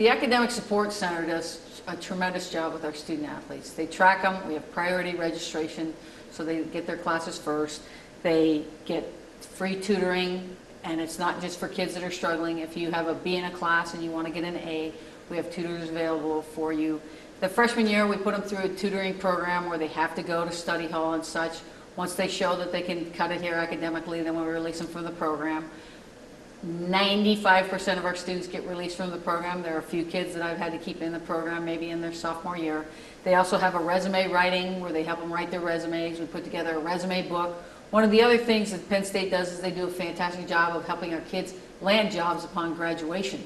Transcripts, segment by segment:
The Academic Support Center does a tremendous job with our student athletes. They track them. We have priority registration, so they get their classes first. They get free tutoring, and it's not just for kids that are struggling. If you have a B in a class and you want to get an A, we have tutors available for you. The freshman year, we put them through a tutoring program where they have to go to study hall and such. Once they show that they can cut it here academically, then we release them from the program. 95% of our students get released from the program. There are a few kids that I've had to keep in the program, maybe in their sophomore year. They also have a resume writing where they help them write their resumes. We put together a resume book. One of the other things that Penn State does is they do a fantastic job of helping our kids land jobs upon graduation.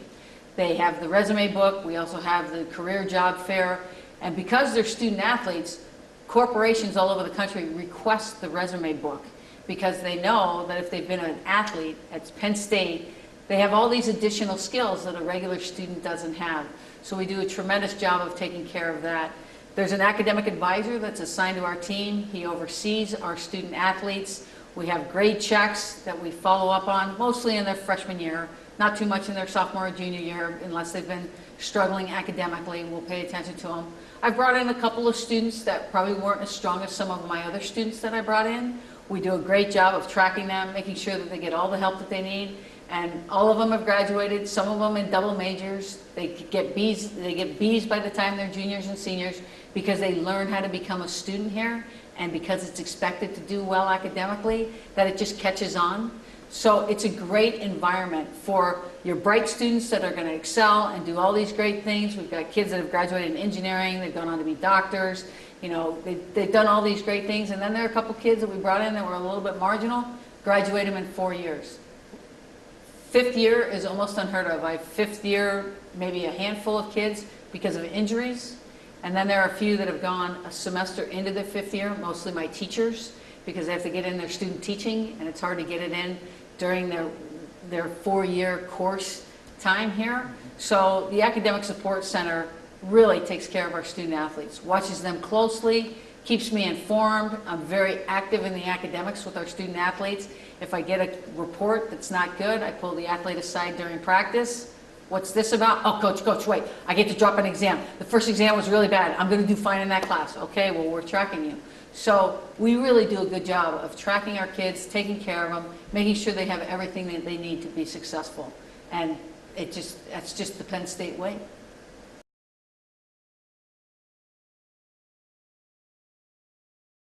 They have the resume book. We also have the career job fair. And because they're student athletes, corporations all over the country request the resume book, because they know that if they've been an athlete at Penn State, they have all these additional skills that a regular student doesn't have. So we do a tremendous job of taking care of that. There's an academic advisor that's assigned to our team. He oversees our student athletes. We have grade checks that we follow up on, mostly in their freshman year, not too much in their sophomore or junior year, unless they've been struggling academically. We'll pay attention to them. I've brought in a couple of students that probably weren't as strong as some of my other students that I brought in. We do a great job of tracking them, making sure that they get all the help that they need. And all of them have graduated, some of them in double majors. They get B's by the time they're juniors and seniors, because they learn how to become a student here, and because it's expected to do well academically, that it just catches on. So it's a great environment for your bright students that are going to excel and do all these great things. We've got kids that have graduated in engineering, they've gone on to be doctors. You know, they've done all these great things. And then there are a couple kids that we brought in that were a little bit marginal, graduate them in 4 years. Fifth year is almost unheard of. I have fifth year, maybe a handful of kids because of injuries. And then there are a few that have gone a semester into their fifth year, mostly my teachers, because they have to get in their student teaching, and it's hard to get it in during their 4-year course time here. So the Academic Support Center really takes care of our student athletes, watches them closely, keeps me informed. I'm very active in the academics with our student athletes. If I get a report that's not good, I pull the athlete aside during practice. What's this about? Oh, coach, wait, I get to drop an exam. The first exam was really bad. I'm going to do fine in that class. Okay, well, we're tracking you. So we really do a good job of tracking our kids, taking care of them, making sure they have everything that they need to be successful. And that's just the Penn State way.